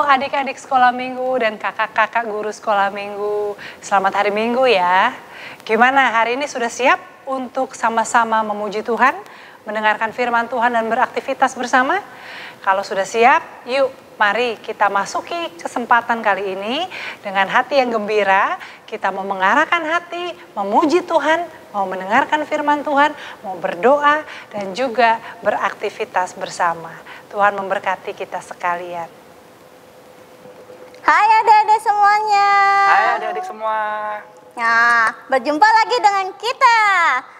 adik-adik sekolah minggu dan kakak-kakak guru sekolah minggu. Selamat hari Minggu ya. Gimana hari ini sudah siap untuk sama-sama memuji Tuhan, mendengarkan firman Tuhan dan beraktivitas bersama? Kalau sudah siap, yuk mari kita masuki kesempatan kali ini dengan hati yang gembira. Kita mau mengarahkan hati, memuji Tuhan, mau mendengarkan firman Tuhan, mau berdoa dan juga beraktivitas bersama. Tuhan memberkati kita sekalian. Hai adik-adik semuanya. Hai adik-adik semua. Nah, berjumpa lagi dengan kita.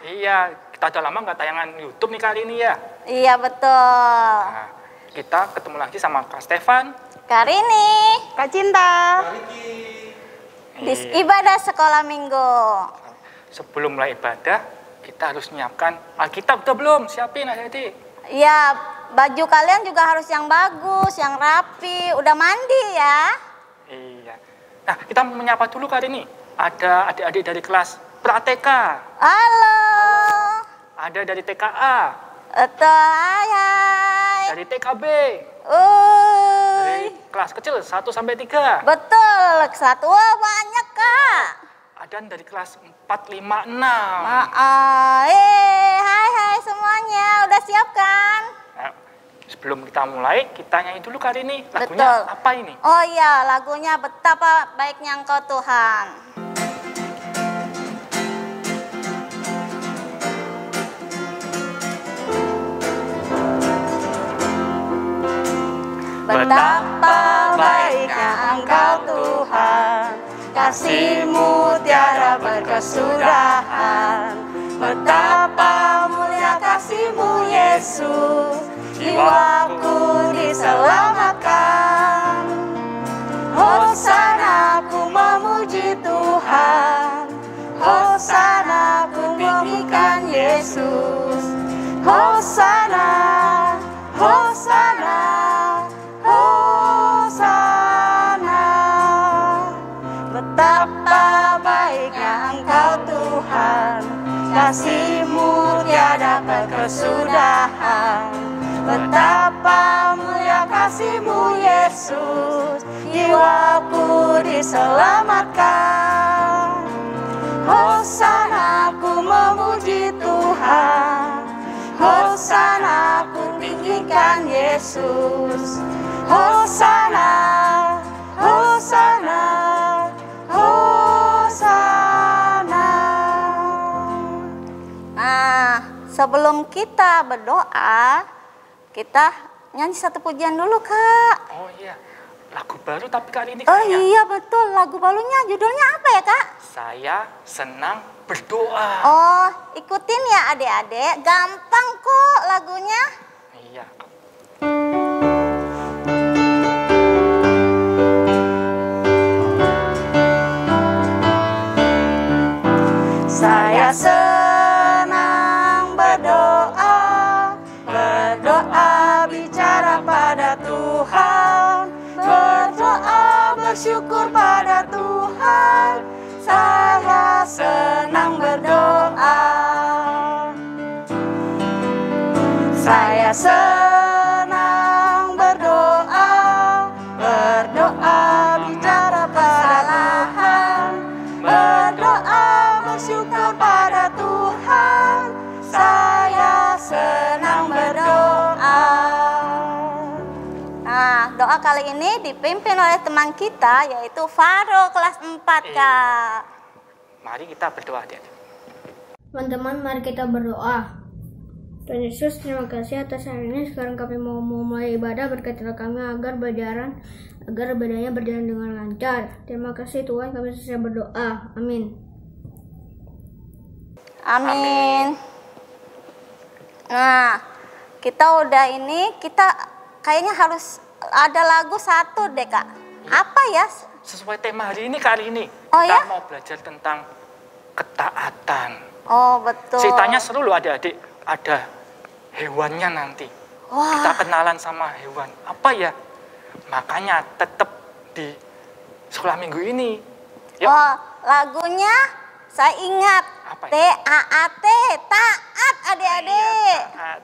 Iya, kita udah lama nggak tayangan YouTube nih kali ini ya. Iya betul. Nah, kita ketemu lagi sama Kak Stefan, Kak Rini, Kak Cinta. di ibadah sekolah minggu. Sebelum mulai ibadah, kita harus menyiapkan Alkitab. Udah belum? Siapin adik-adik. Iya, baju kalian juga harus yang bagus, yang rapi. Udah mandi ya? Iya. Nah, kita menyapa dulu kali ini. Ada adik-adik dari kelas pra-TK. Halo. Ada dari TKA. Hai. Dari TKB. Uy. Dari kelas kecil 1 sampai 3. Betul, satu. Wah, banyak Kak. Ada dari kelas 4, 5, 6. Hai semuanya, udah siap kan? Nah, sebelum kita mulai, kita nyanyi dulu kali ini. Lagunya Betul. apa ini? Oh iya, lagunya Betapa Baiknya Engkau Tuhan. Betapa baiknya Engkau Tuhan, kasih-Mu tiada berkesudahan. Betapa mulia kasih-Mu Yesus, jiwaku diselamatkan. Hosana ku memuji Tuhan, Hosana ku tinggikan Yesus. Hosana, Hosana, Hosana. Betapa baiknya Engkau Tuhan, kasih-Mu tiada berkesudahan. Betapa mulia kasih-Mu Yesus, jiwaku diselamatkan. Hosana ku memuji Tuhan, Hosana ku tinggikan Yesus. Hosana, Hosana, Hosana. Nah, sebelum kita berdoa, kita nyanyi satu pujian dulu, Kak. Oh iya, lagu baru tapi kali ini Oh kayaknya. iya betul, lagu barunya judulnya apa ya, Kak? Saya senang berdoa. Oh, ikutin ya adik-adik, gampang kok lagunya. Iya. Saya senang berdoa, berdoa bicara pada Tuhan, berdoa bersyukur pada Tuhan. Saya senang berdoa. Saya senang berdoa, berdoa bicara pada Tuhan, berdoa bersyukur pada Tuhan. Saya senang berdoa. Nah, doa kali ini dipimpin oleh teman kita yaitu Faro kelas 4, Kak. Mari kita berdoa, adik-adik. Teman-teman, mari kita berdoa. Tuhan Yesus, terima kasih atas hari ini. Sekarang kami mau memulai ibadah. Berkatilah kami agar ibadahnya berjalan dengan lancar. Terima kasih Tuhan, kami selesai berdoa. Amin. Amin. Nah, kita kayaknya harus ada lagu satu deh, Kak. Apa ya? Sesuai tema hari ini kali ini. Oh, kita ya? mau belajar tentang ketaatan. Oh, betul. Ceritanya seru loh adik-adik. Ada hewannya nanti. Wah. Kita kenalan sama hewan. Apa ya? Makanya tetap di sekolah minggu ini. Yuk. Oh, lagunya saya ingat. Apa ya? T-A-A-T, taat adik-adik. Iya, taat.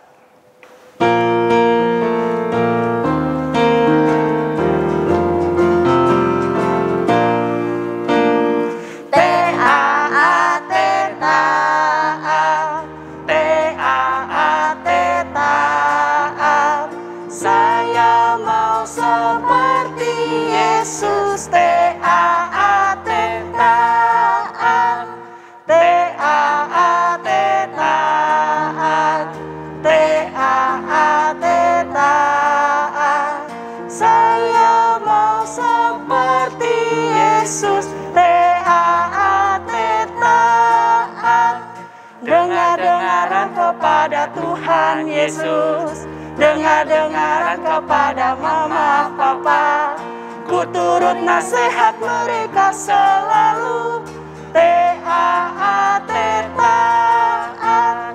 Tuhan Yesus. Dengar-dengaran kepada mama papa, ku turut nasihat mereka selalu. T-A-A-T taat,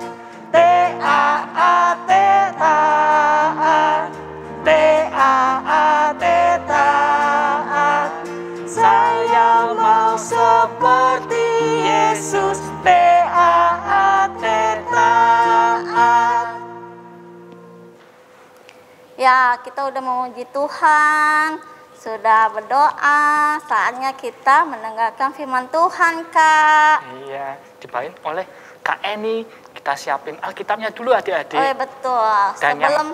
T-A-A-T taat, T-A-A-T taat. Saya mau seperti Yesus, T-A-A-T taat. Ya, kita udah memuji Tuhan, sudah berdoa, saatnya kita mendengarkan firman Tuhan, Kak. Iya, dibawain oleh Kak Eni. Kita siapin Alkitabnya dulu adik-adik. Oh, betul. Dan Sebelum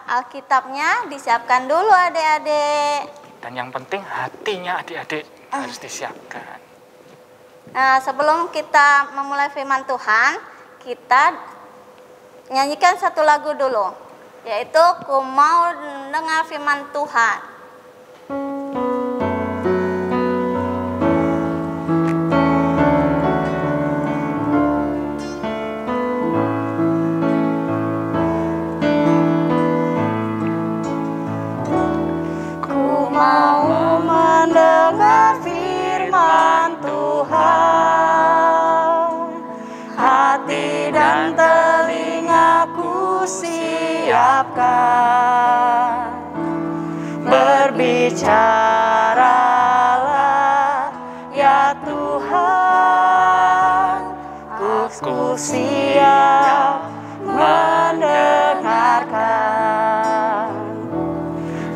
Alkitabnya disiapkan dulu adik-adik. Dan yang penting hatinya adik-adik harus disiapkan. Nah, sebelum kita memulai firman Tuhan, kita nyanyikan satu lagu dulu, yaitu Ku Mau Dengar Firman Tuhan. Ku mau mendengar firman Tuhan, hati dan telingaku siapkan. Berbicaralah ya Tuhan, aku siap mendengarkan.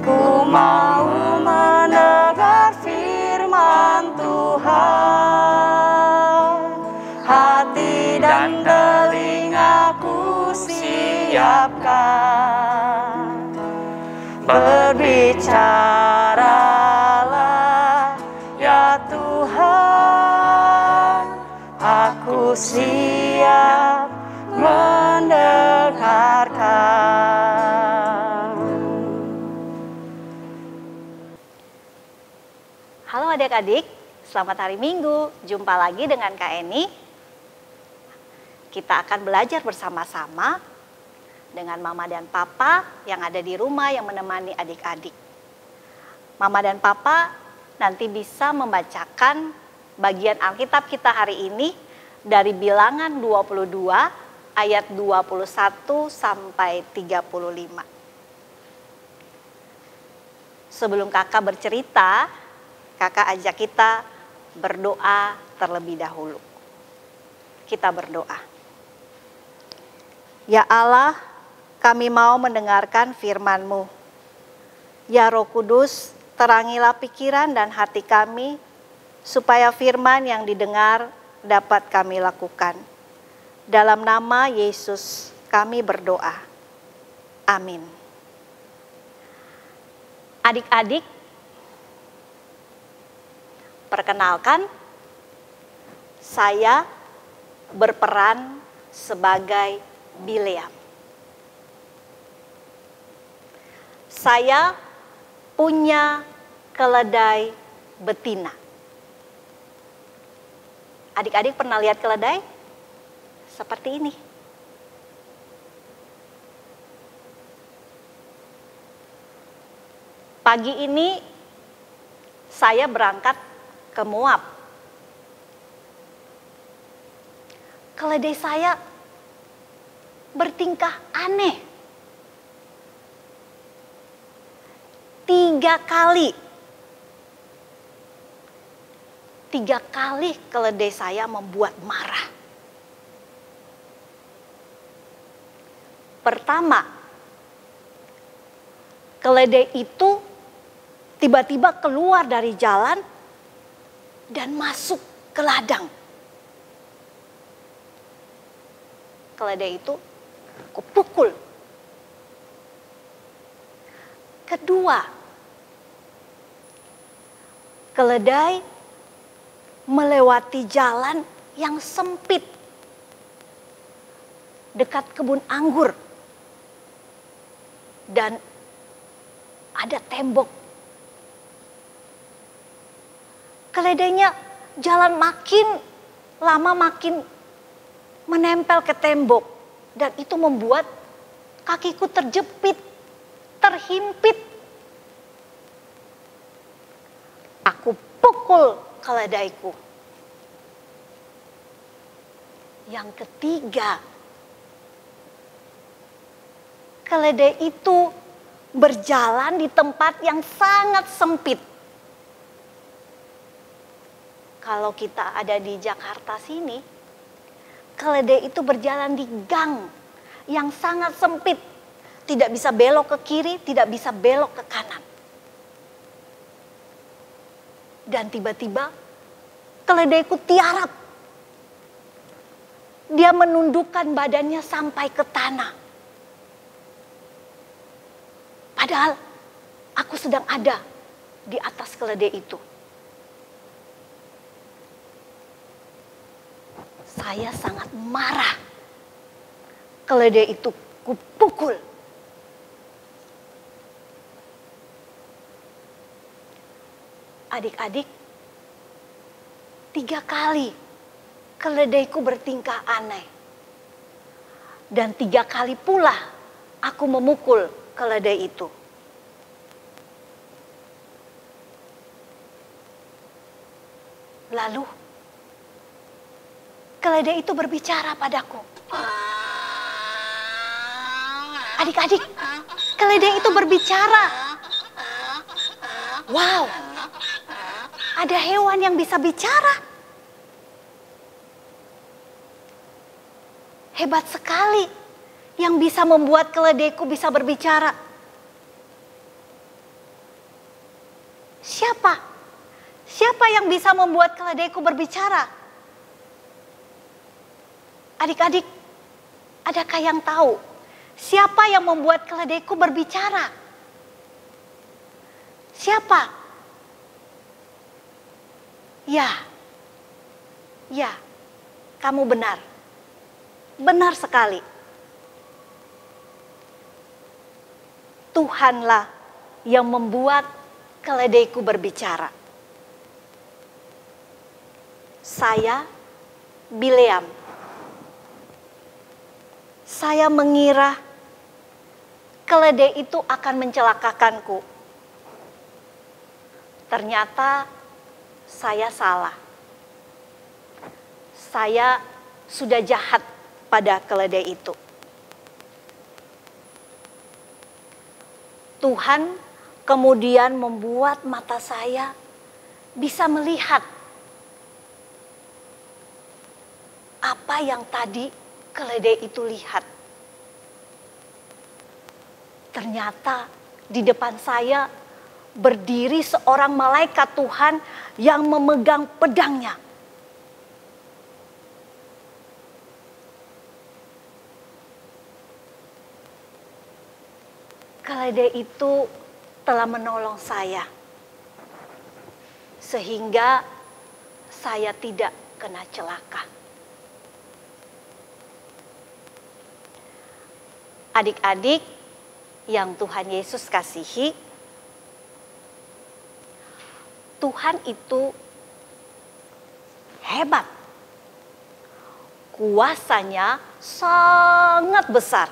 Ku mau mendengar firman Tuhan, hati dan telingaku siapkan. Berbicaralah ya Tuhan, aku siap mendengarkan. Halo adik-adik, selamat hari Minggu. Jumpa lagi dengan Kak Eni. Kita akan belajar bersama-sama dengan Mama dan Papa yang ada di rumah yang menemani adik-adik. Mama dan Papa nanti bisa membacakan bagian Alkitab kita hari ini dari Bilangan 22 ayat 21 sampai 35. Sebelum kakak bercerita, kakak ajak kita berdoa terlebih dahulu. Kita berdoa. Ya Allah, kami mau mendengarkan firman-Mu. Ya Roh Kudus, terangilah pikiran dan hati kami, supaya firman yang didengar dapat kami lakukan. Dalam nama Yesus kami berdoa. Amin. Adik-adik, perkenalkan, saya berperan sebagai Bileam. Saya punya keledai betina. Adik-adik pernah lihat keledai? Seperti ini. Pagi ini saya berangkat ke Moab. Keledai saya bertingkah aneh. 3 kali keledai saya membuat marah. Pertama, keledai itu tiba-tiba keluar dari jalan dan masuk ke ladang. Keledai itu kupukul. Kedua, keledai melewati jalan yang sempit dekat kebun anggur dan ada tembok. Keledainya jalan makin lama makin menempel ke tembok Dan itu membuat kakiku terjepit, terhimpit. Aku pukul keledaiku. Yang ketiga, keledai itu berjalan di tempat yang sangat sempit. Kalau kita ada di Jakarta sini, keledai itu berjalan di gang yang sangat sempit. Tidak bisa belok ke kiri, tidak bisa belok ke kanan. Dan tiba-tiba keledaiku tiarap. Dia menundukkan badannya sampai ke tanah. Padahal aku sedang ada di atas keledai itu. Saya sangat marah. Keledai itu kupukul. Adik-adik, 3 kali keledaiku bertingkah aneh. Dan 3 kali pula aku memukul keledai itu. Lalu keledai itu berbicara padaku. Adik-adik, keledai itu berbicara. Wow, ada hewan yang bisa bicara. Hebat sekali yang bisa membuat keledaiku bisa berbicara. Siapa? Siapa yang bisa membuat keledaiku berbicara? Adik-adik, adakah yang tahu siapa yang membuat keledaiku berbicara? Siapa? Ya, kamu benar. Benar sekali. Tuhanlah yang membuat keledaiku berbicara. Saya, Bileam. Saya mengira keledai itu akan mencelakakanku. Ternyata saya salah. Saya sudah jahat pada keledai itu. Tuhan kemudian membuat mata saya bisa melihat apa yang tadi keledai itu lihat. Ternyata di depan saya berdiri seorang malaikat Tuhan yang memegang pedangnya. Keledai itu telah menolong saya, sehingga saya tidak kena celaka. Adik-adik yang Tuhan Yesus kasihi, Tuhan itu hebat. Kuasanya sangat besar.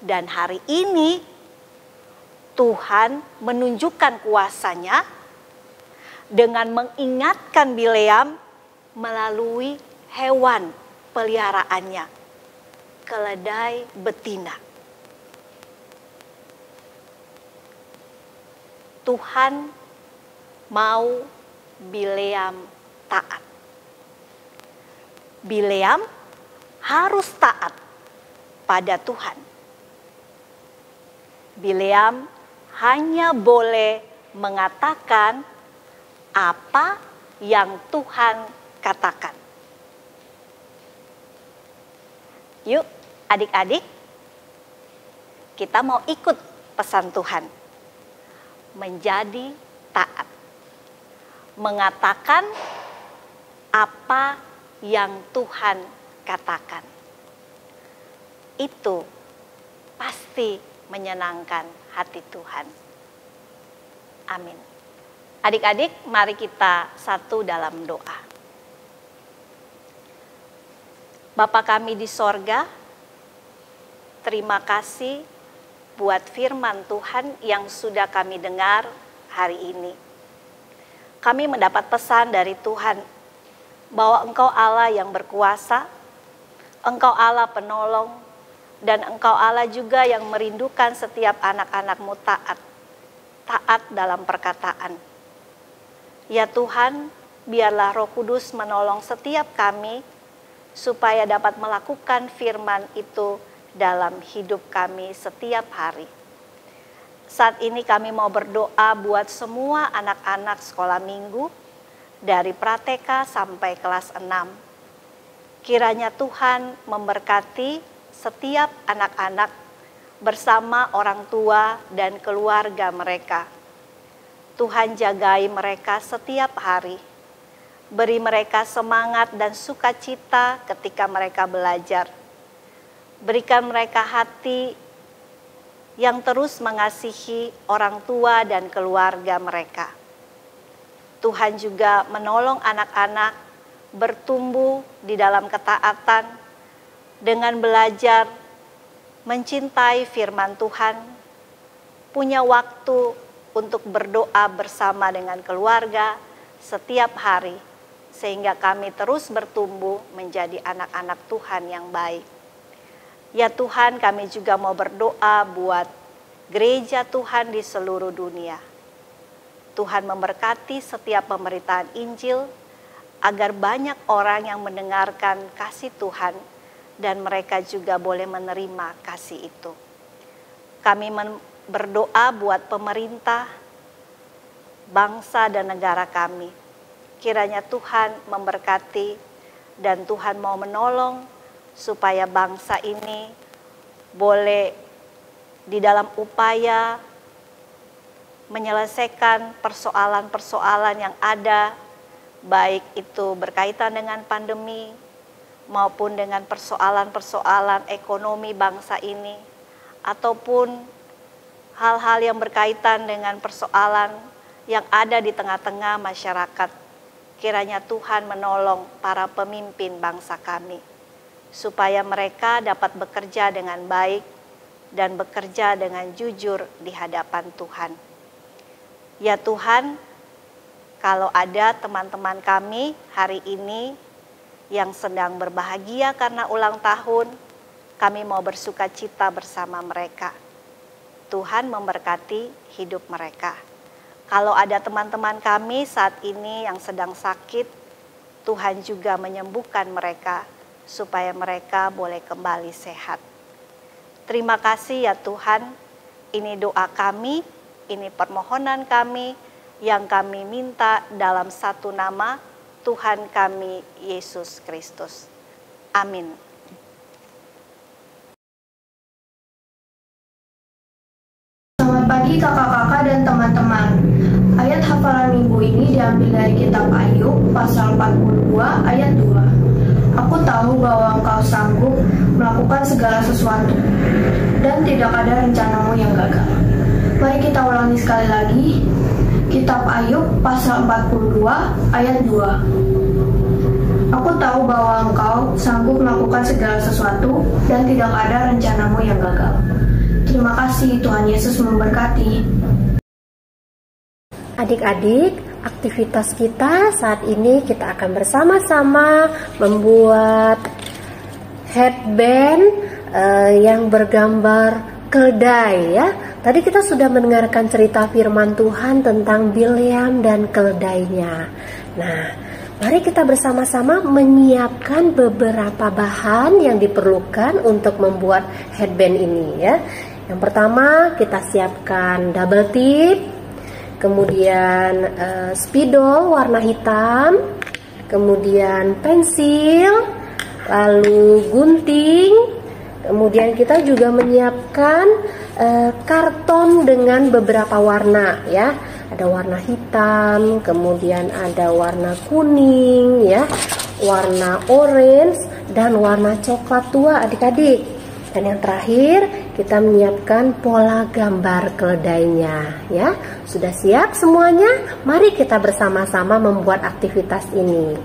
Dan hari ini Tuhan menunjukkan kuasanya dengan mengingatkan Bileam melalui hewan peliharaannya, keledai betina. Tuhan mau Bileam taat. Bileam harus taat pada Tuhan. Bileam hanya boleh mengatakan apa yang Tuhan katakan. Yuk adik-adik, kita mau ikut pesan Tuhan. Menjadi taat. Mengatakan apa yang Tuhan katakan. Itu pasti menyenangkan hati Tuhan. Amin. Adik-adik, mari kita satu dalam doa. Bapa kami di sorga, terima kasih buat firman Tuhan yang sudah kami dengar hari ini. Kami mendapat pesan dari Tuhan bahwa Engkau Allah yang berkuasa, Engkau Allah penolong, dan Engkau Allah juga yang merindukan setiap anak-anak-Mu taat dalam perkataan. Ya Tuhan, biarlah Roh Kudus menolong setiap kami supaya dapat melakukan firman itu dalam hidup kami setiap hari. Saat ini kami mau berdoa buat semua anak-anak sekolah minggu dari Prateka sampai kelas 6. Kiranya Tuhan memberkati setiap anak-anak bersama orang tua dan keluarga mereka. Tuhan jagai mereka setiap hari. Beri mereka semangat dan sukacita ketika mereka belajar. Berikan mereka hati yang terus mengasihi orang tua dan keluarga mereka. Tuhan juga menolong anak-anak bertumbuh di dalam ketaatan dengan belajar mencintai firman Tuhan, punya waktu untuk berdoa bersama dengan keluarga setiap hari, sehingga kami terus bertumbuh menjadi anak-anak Tuhan yang baik. Ya Tuhan, kami juga mau berdoa buat gereja Tuhan di seluruh dunia. Tuhan memberkati setiap pemberitaan Injil, agar banyak orang yang mendengarkan kasih Tuhan, dan mereka juga boleh menerima kasih itu. Kami berdoa buat pemerintah, bangsa dan negara kami. Kiranya Tuhan memberkati dan Tuhan mau menolong supaya bangsa ini boleh di dalam upaya menyelesaikan persoalan-persoalan yang ada, baik itu berkaitan dengan pandemi maupun dengan persoalan-persoalan ekonomi bangsa ini, ataupun hal-hal yang berkaitan dengan persoalan yang ada di tengah-tengah masyarakat. Kiranya Tuhan menolong para pemimpin bangsa kami, supaya mereka dapat bekerja dengan baik dan bekerja dengan jujur di hadapan Tuhan. Ya Tuhan, kalau ada teman-teman kami hari ini yang sedang berbahagia karena ulang tahun, kami mau bersuka cita bersama mereka. Tuhan memberkati hidup mereka. Kalau ada teman-teman kami saat ini yang sedang sakit, Tuhan juga menyembuhkan mereka supaya mereka boleh kembali sehat. Terima kasih ya Tuhan, ini doa kami, ini permohonan kami yang kami minta dalam satu nama, Tuhan kami Yesus Kristus. Amin. Selamat pagi kakak-kakak dan teman-teman. Ayat hafalan minggu ini diambil dari kitab Ayub pasal 42 ayat 2. Aku tahu bahwa engkau sanggup melakukan segala sesuatu dan tidak ada rencanamu yang gagal. Mari kita ulangi sekali lagi. Kitab Ayub pasal 42 ayat 2. Aku tahu bahwa engkau sanggup melakukan segala sesuatu dan tidak ada rencanamu yang gagal. Terima kasih, Tuhan Yesus memberkati. Adik-adik, aktivitas kita saat ini kita akan bersama-sama membuat headband yang bergambar keledai ya. Tadi kita sudah mendengarkan cerita firman Tuhan tentang Bileam dan keledainya. Nah, mari kita bersama-sama menyiapkan beberapa bahan yang diperlukan untuk membuat headband ini ya. Yang pertama kita siapkan double tip, kemudian spidol warna hitam, kemudian pensil, lalu gunting, kemudian kita juga menyiapkan karton dengan beberapa warna ya. Ada warna hitam, kemudian ada warna kuning ya, warna orange dan warna coklat tua adik-adik. Dan yang terakhir kita menyiapkan pola gambar keledainya ya. Sudah siap semuanya? Mari kita bersama-sama membuat aktivitas ini.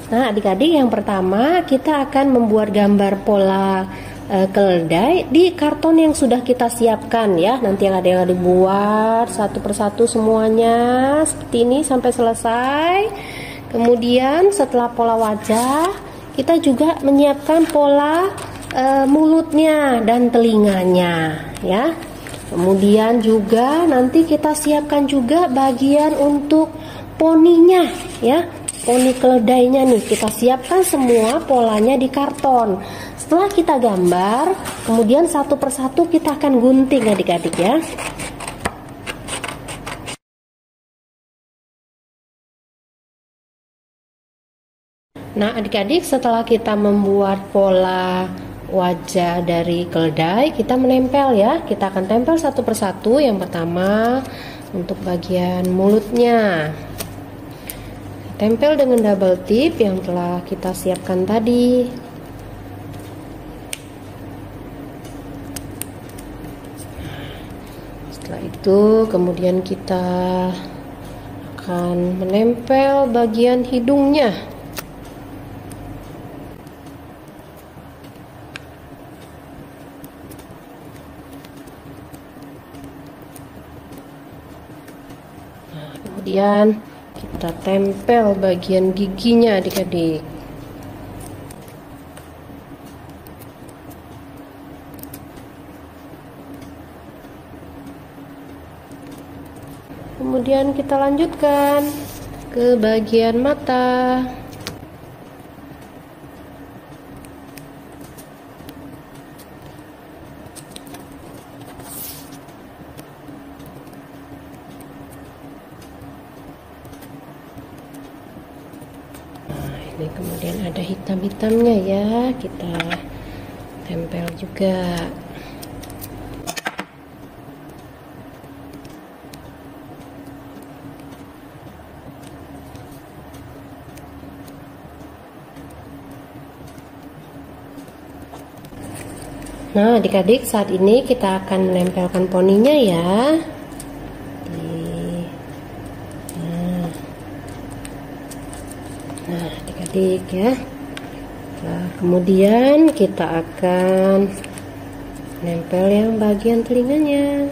Nah, adik-adik, yang pertama kita akan membuat gambar pola keledai di karton yang sudah kita siapkan ya. Nanti yang ada yang dibuat satu persatu semuanya seperti ini sampai selesai. Kemudian setelah pola wajah, kita juga menyiapkan pola mulutnya dan telinganya ya. Kemudian juga nanti kita siapkan juga bagian untuk poninya ya. Poni keledainya nih kita siapkan semua polanya di karton. Setelah kita gambar, kemudian satu persatu kita akan gunting adik-adik ya. Nah, adik-adik, setelah kita membuat pola wajah dari keledai, kita menempel ya. Kita akan tempel satu persatu. Yang pertama untuk bagian mulutnya. Tempel dengan double tip yang telah kita siapkan tadi. Setelah itu kemudian kita akan menempel bagian hidungnya. Nah, kemudian kita tempel bagian giginya adik-adik. Kemudian kita lanjutkan ke bagian mata. Nah, ini kemudian ada hitam-hitamnya ya, kita tempel juga. Nah, adik-adik, saat ini kita akan menempelkan poninya ya. Nah, adik-adik ya. Nah, kemudian kita akan nempel yang bagian telinganya.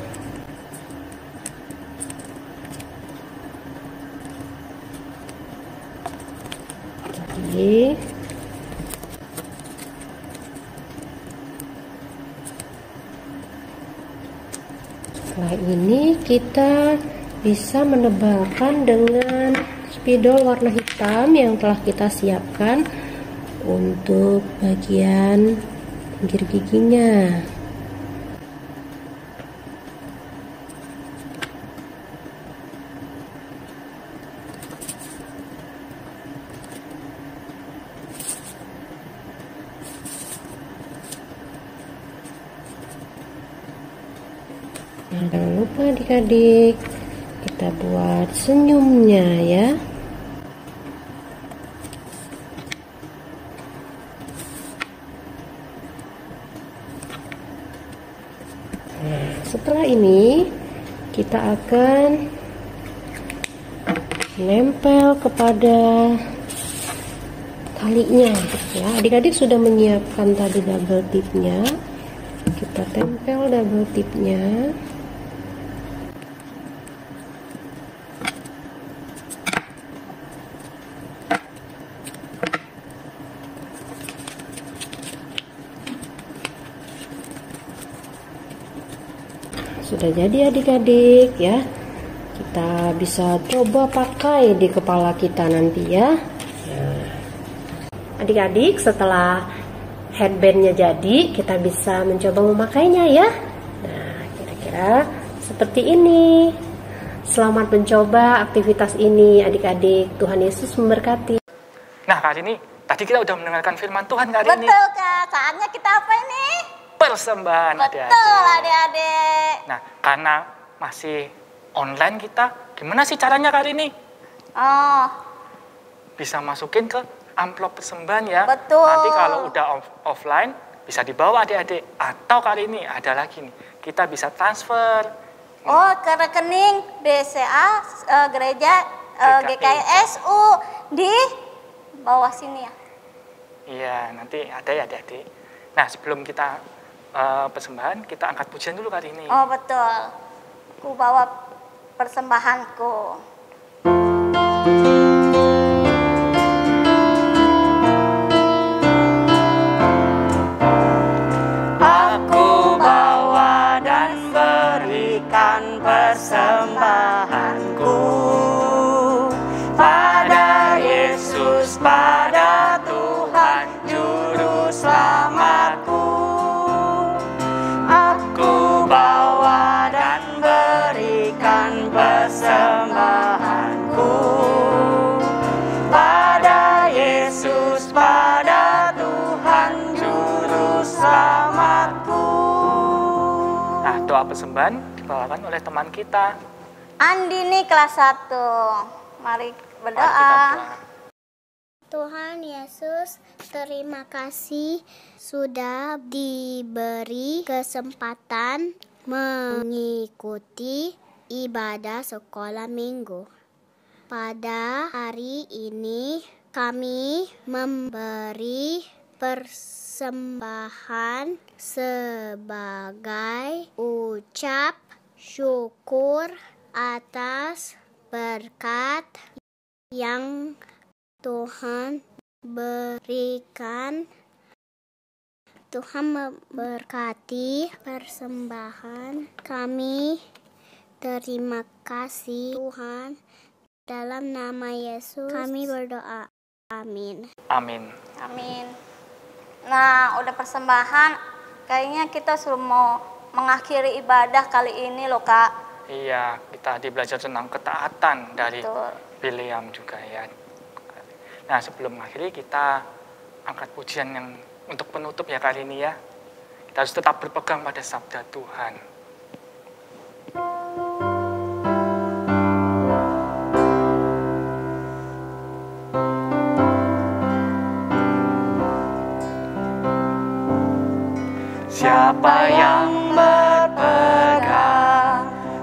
Lagi. Setelah ini kita bisa menebalkan dengan spidol warna hitam yang telah kita siapkan untuk bagian pinggir giginya. Nah, jangan lupa adik-adik, kita buat senyumnya ya. Nah, setelah ini kita akan nempel kepada talinya ya. Adik-adik sudah menyiapkan tadi double tipnya. Kita tempel double tipnya. Sudah jadi adik-adik ya. Kita bisa coba pakai di kepala kita nanti ya. Adik-adik, setelah headbandnya jadi, kita bisa mencoba memakainya ya. Nah, kira-kira seperti ini. Selamat mencoba aktivitas ini adik-adik. Tuhan Yesus memberkati. Nah, Kak Rini, tadi kita udah mendengarkan firman Tuhan Kak Rini. Betul Kak, saatnya kita apa ini? Persembahan adik-adik. Betul adik-adik. Nah, karena masih online kita, gimana sih caranya Kak Rini? Oh, Bisa masukin ke amplop persembahan ya. Betul. Nanti kalau udah offline, bisa dibawa adik-adik. Atau kali ini ada lagi nih, kita bisa transfer. oh ke rekening BCA Gereja GKSU di bawah sini ya? Iya, nanti ada ya adik-adik. Nah, sebelum kita persembahan, kita angkat pujian dulu kali ini. Oh betul. Ku bawa persembahanku. Aku bawa dan berikan persembahanku pada Yesus, pada Tuhan Juru Selamatku. Aku bawa dan berikan persembahanku pada Yesus, pada Tuhan Juru Selamatku. Nah, doa persembahan dibawakan oleh teman kita. Andini kelas 1. Mari Mari berdoa. kita doa. Tuhan Yesus, terima kasih sudah diberi kesempatan mengikuti ibadah sekolah minggu. Pada hari ini kami memberi persembahan sebagai ucap syukur atas berkat yang Tuhan berikan. Tuhan memberkati persembahan kami. Terima kasih Tuhan. Dalam nama Yesus kami berdoa. Amin. Amin. Amin. Nah, udah persembahan, kayaknya kita sudah mau mengakhiri ibadah kali ini loh Kak. Iya, kita tadi belajar tentang ketaatan dari Betul. Bileam juga ya. Nah, sebelum mengakhiri kita angkat pujian yang untuk penutup ya kali ini ya. Kita harus tetap berpegang pada sabda Tuhan. Siapa yang berpegang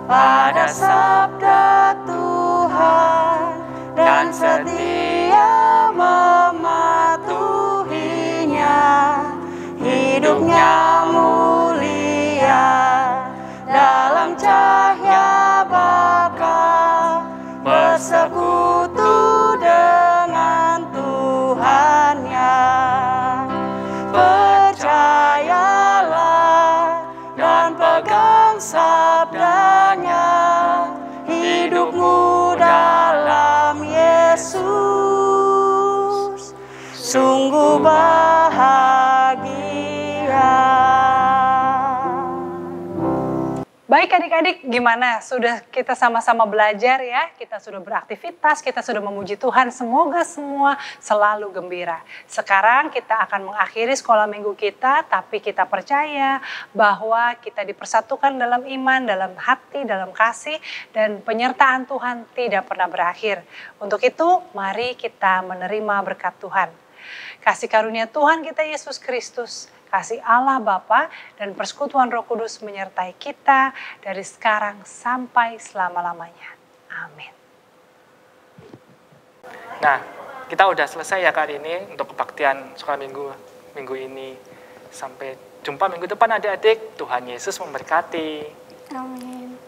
pada sabda Tuhan dan setia mematuhinya, hidupnya mulia dalam cahaya bakal bersekutu dengan Tuhannya. Percayalah dan pegang sabdanya, hidupmu dalam Yesus sungguh bahagia. Baik adik-adik, gimana? Sudah kita sama-sama belajar ya, kita sudah beraktivitas, kita sudah memuji Tuhan. Semoga semua selalu gembira. Sekarang kita akan mengakhiri sekolah minggu kita, tapi kita percaya bahwa kita dipersatukan dalam iman, dalam hati, dalam kasih, dan penyertaan Tuhan tidak pernah berakhir. Untuk itu, mari kita menerima berkat Tuhan. Kasih karunia Tuhan kita Yesus Kristus, kasih Allah Bapa dan persekutuan Roh Kudus menyertai kita dari sekarang sampai selama-lamanya. Amin. Nah, kita udah selesai ya kali ini untuk kebaktian sekolah minggu ini. Sampai jumpa minggu depan adik-adik. Tuhan Yesus memberkati. Amin.